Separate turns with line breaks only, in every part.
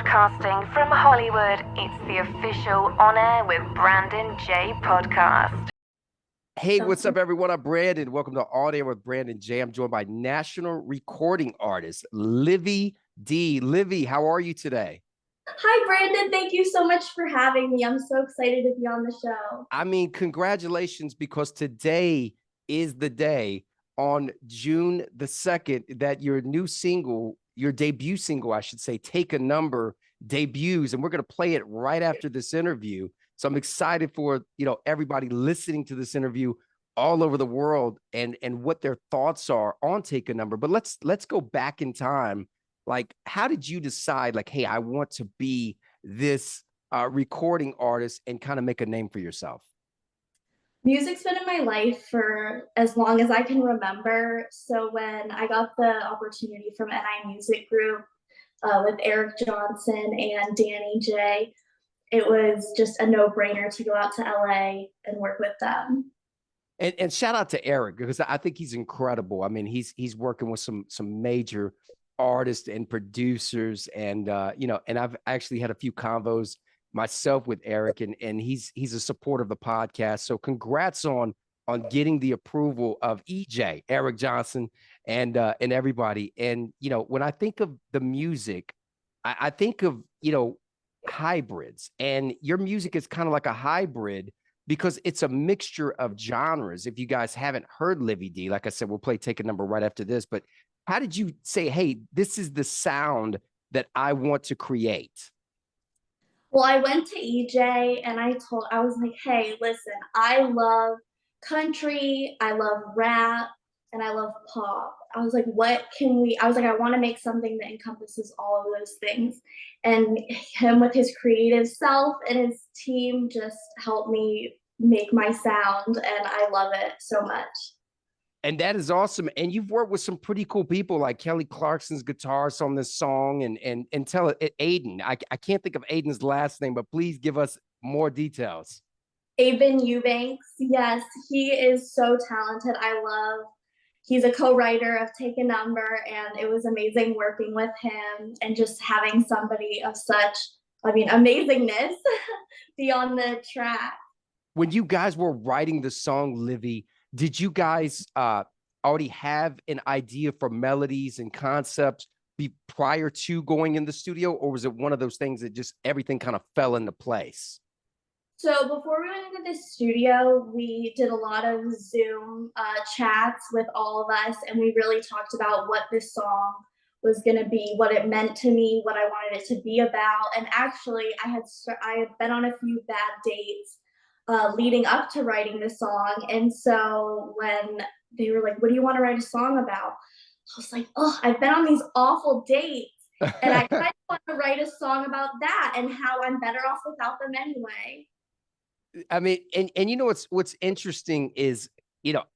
Broadcasting from Hollywood, it's the official On Air with Brandon J podcast.
Hey, what's up, everyone? I'm Brandon. Welcome to On Air with Brandon J. I'm joined by national recording artist Livvy D. Livvy, how are you today?
Hi, Brandon. Thank you so much for having me. I'm so excited to be on the show.
I mean, congratulations, because today is the day on June the 2nd that your new single, your debut single, I should say, Take a Number, debuts, and we're going to play it right after this interview. So I'm excited for, everybody listening to this interview all over the world and what their thoughts are on Take a Number. But let's go back in time. Like, how did you decide, like, hey, I want to be this recording artist and kind of make a name for yourself?
Music's been in my life for as long as I can remember. So when I got the opportunity from NI Music Group with Eric Johnson and Danny J, it was just a no-brainer to go out to LA and work with them.
And shout out to Eric, because I think he's incredible. I mean, he's working with some major artists and producers, and and I've actually had a few convos myself with Eric, and he's a supporter of the podcast. So congrats on getting the approval of EJ, Eric Johnson, and everybody. And when I think of the music, I think of hybrids, and your music is kind of like a hybrid because it's a mixture of genres. If you guys haven't heard Livvy D, like I said, we'll play Take a Number right after this. But how did you say, hey, this is the sound that I want to create?
Well, I went to EJ and I was like, hey, listen, I love country, I love rap, and I love pop. I was like, I want to make something that encompasses all of those things. And him with his creative self and his team just helped me make my sound, and I love it so much.
And that is awesome. And you've worked with some pretty cool people like Kelly Clarkson's guitarist on this song, and tell it, Aben. I can't think of Aiden's last name, but please give us more details.
Aben Eubanks. Yes, he is so talented. He's a co-writer of Take a Number, and it was amazing working with him and just having somebody of such, amazingness be on the track.
When you guys were writing the song, Livvy, did you guys already have an idea for melodies and concepts prior to going in the studio, or was it one of those things that just everything kind of fell into place?
So before we went into the studio, we did a lot of Zoom chats with all of us, and we really talked about what this song was going to be, what it meant to me, what I wanted it to be about. And actually, I had been on a few bad dates leading up to writing the song. And so when they were like, what do you want to write a song about? I was like, oh, I've been on these awful dates. And I kind of want to write a song about that and how I'm better off without them anyway.
I mean, and what's interesting is,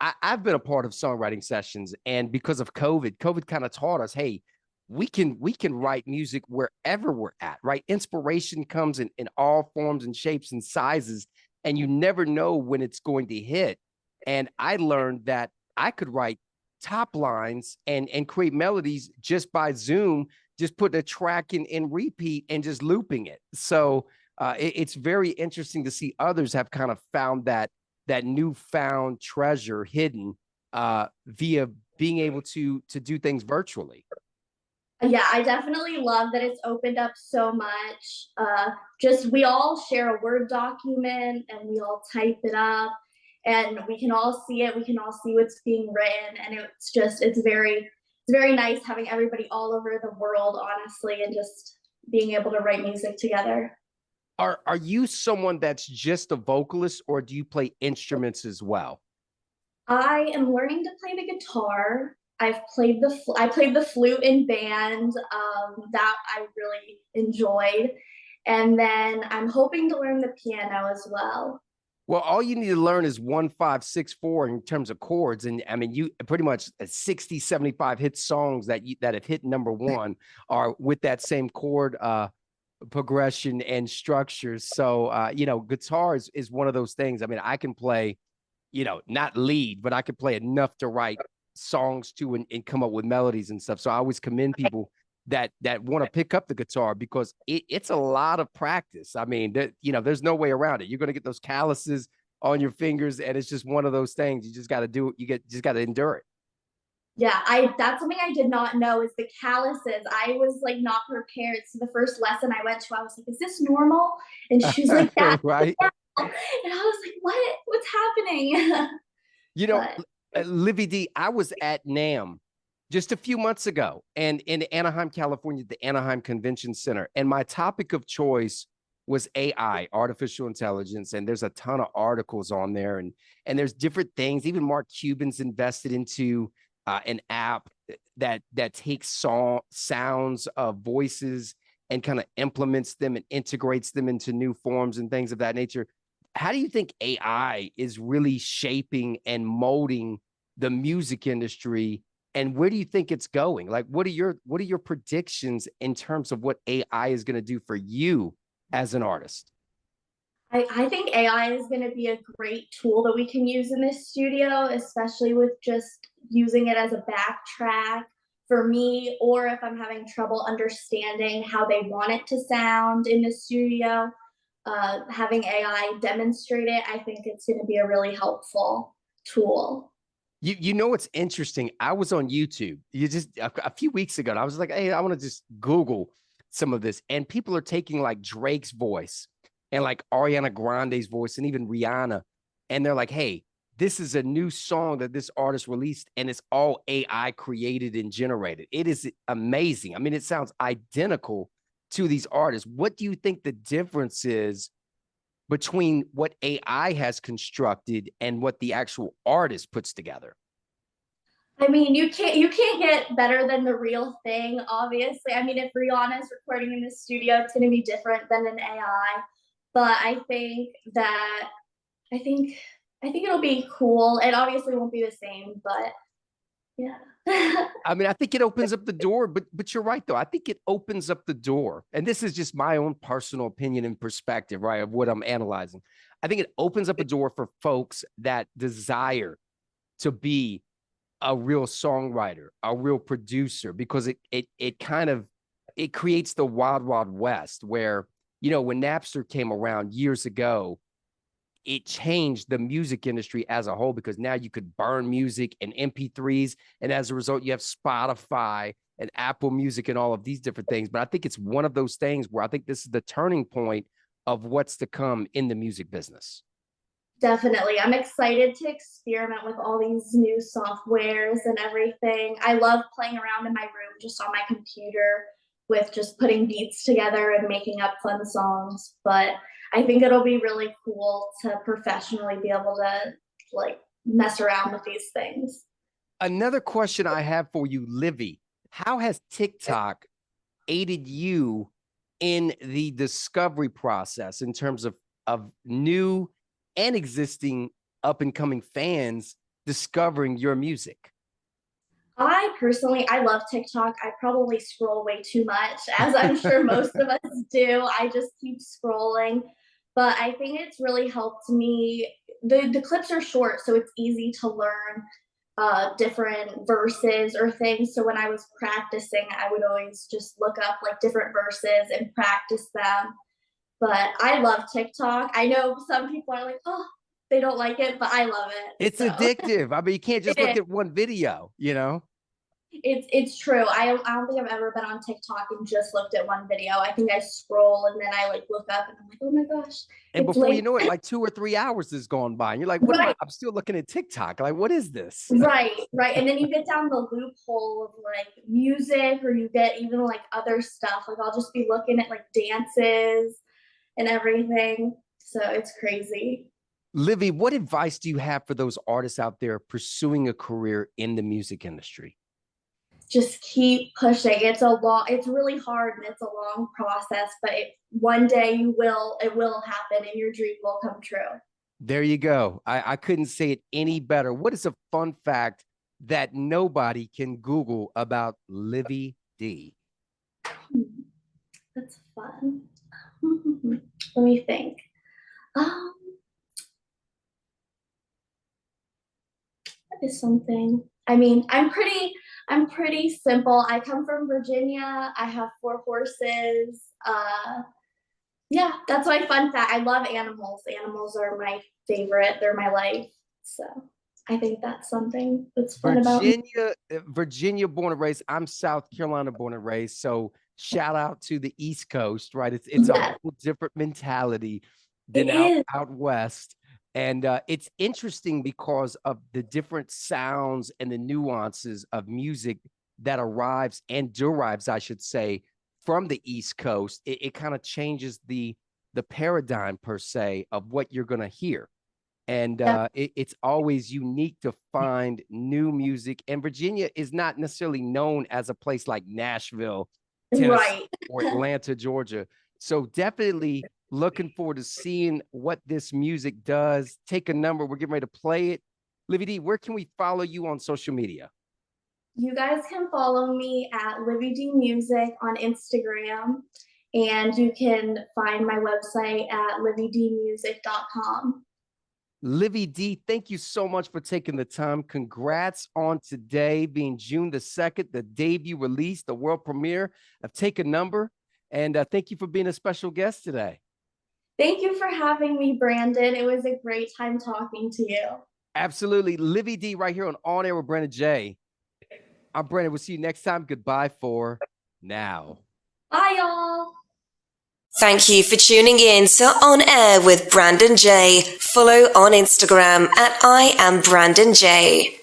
I've been a part of songwriting sessions, and because of COVID kind of taught us, hey, we can write music wherever we're at, right? Inspiration comes in all forms and shapes and sizes, and you never know when it's going to hit. And I learned that I could write top lines and create melodies just by Zoom, just putting a track in repeat and just looping it. So it's very interesting to see others have kind of found that newfound treasure hidden via being able to do things virtually.
Yeah, I definitely love that it's opened up so much. We all share a Word document and we all type it up, and we can all see it. We can all see what's being written, and it's very nice having everybody all over the world, honestly, and just being able to write music together.
Are you someone that's just a vocalist, or do you play instruments as well?
I am learning to play the guitar. I played the flute in band that I really enjoyed, and then I'm hoping to learn the piano as well.
Well, all you need to learn is 1, 5, 6, 4 in terms of chords, and I mean, you pretty much 60, 75 hit songs that have hit number one are with that same chord progression and structures. So guitar is one of those things. I mean, I can play, not lead, but I can play enough to write songs to and come up with melodies and stuff. So I always commend people that want to pick up the guitar, because it's a lot of practice. I mean, there's no way around it. You're going to get those calluses on your fingers, and it's just one of those things. You just got to do it. Just got to endure it.
Yeah, that's something I did not know, is the calluses. I was like not prepared. So the first lesson I went to, I was like, is this normal? And she's like, yeah.
Right.
Yeah. And I was like, what's happening?
Livvy D, I was at NAMM just a few months ago, and in Anaheim, California, the Anaheim Convention Center. And my topic of choice was AI, artificial intelligence. And there's a ton of articles on there, and there's different things. Even Mark Cuban's invested into an app that takes sounds of voices and kind of implements them and integrates them into new forms and things of that nature. How do you think AI is really shaping and molding the music industry, and where do you think it's going? Like, what are your predictions in terms of what AI is going to do for you as an artist?
I think AI is going to be a great tool that we can use in this studio, especially with just using it as a backtrack for me, or if I'm having trouble understanding how they want it to sound in the studio, having AI demonstrate it, I think it's going to be a really helpful tool.
You know what's interesting? I was on YouTube a few weeks ago, and I was like, hey, I want to just Google some of this, and people are taking like Drake's voice and like Ariana Grande's voice and even Rihanna, and they're like, hey, this is a new song that this artist released, and it's all AI created and generated. It is amazing. I mean, it sounds identical to these artists. What do you think the difference is between what AI has constructed and what the actual artist puts together?
I mean, you can't get better than the real thing, obviously. I mean, if Rihanna's recording in the studio, it's going to be different than an AI. But I think it'll be cool. It obviously won't be the same, but yeah.
I mean, I think it opens up the door, but you're right, though. I think it opens up the door. And this is just my own personal opinion and perspective, right, of what I'm analyzing. I think it opens up a door for folks that desire to be a real songwriter, a real producer, because it creates the wild, wild west where, when Napster came around years ago, it changed the music industry as a whole, because now you could burn music in MP3s. And as a result, you have Spotify and Apple Music and all of these different things. But I think it's one of those things where I think this is the turning point of what's to come in the music business.
Definitely. I'm excited to experiment with all these new softwares and everything. I love playing around in my room just on my computer with just putting beats together and making up fun songs. But I think it'll be really cool to professionally be able to like mess around with these things.
Another question I have for you, Livvy, how has TikTok aided you in the discovery process in terms of new and existing up and coming fans discovering your music?
I love TikTok. I probably scroll way too much, as I'm sure most of us do. I just keep scrolling. But I think it's really helped me. The clips are short, so it's easy to learn different verses or things. So when I was practicing, I would always just look up like different verses and practice them. But I love TikTok. I know some people are like, oh, they don't like it, but I love it.
It's addictive. I mean, you can't just look at one video,
It's true. I don't think I've ever been on TikTok and just looked at one video. I think I scroll and then I like look up and I'm like, oh my gosh.
And before you know it, like 2 or 3 hours has gone by and you're like, what am I? I'm still looking at TikTok. Like, what is this?
Right. And then you get down the loophole of like music, or you get even like other stuff. Like I'll just be looking at like dances and everything. So it's crazy.
Livvy, what advice do you have for those artists out there pursuing a career in the music industry?
Just keep pushing. It's really hard and it's a long process, but one day it will happen and your dream will come true.
There you go. I couldn't say it any better. What is a fun fact that nobody can Google about Livvy D?
That's fun. Let me think. That is something. I mean, I'm I'm pretty simple. I come from Virginia. I have 4 horses. Yeah, that's my fun fact. I love animals. Animals are my favorite. They're my life. So I think that's something that's fun about me.
Virginia born and raised. I'm South Carolina born and raised. So shout out to the East Coast, right? It's a whole different mentality than out west. And it's interesting because of the different sounds and the nuances of music that arrives and derives, I should say, from the East Coast. It kind of changes the paradigm per se of what you're going to hear. And it's always unique to find new music. And Virginia is not necessarily known as a place like Nashville, Tennessee, or Atlanta, Georgia. So definitely looking forward to seeing what this music does. Take a number. We're getting ready to play it. Livvy D, where can we follow you on social media?
You guys can follow me at Livvy D Music on Instagram. And you can find my website at livvydmusic.com.
Livvy D, thank you so much for taking the time. Congrats on today being June the 2nd, the debut release, the world premiere of Take a Number. And thank you for being a special guest today.
Thank you for having me, Brandon. It was a great time talking to you.
Absolutely. Livvy D right here on Air with Brandon J. I'm Brandon. We'll see you next time. Goodbye for now.
Bye, y'all.
Thank you for tuning in to On Air with Brandon J. Follow on Instagram at I am Brandon J.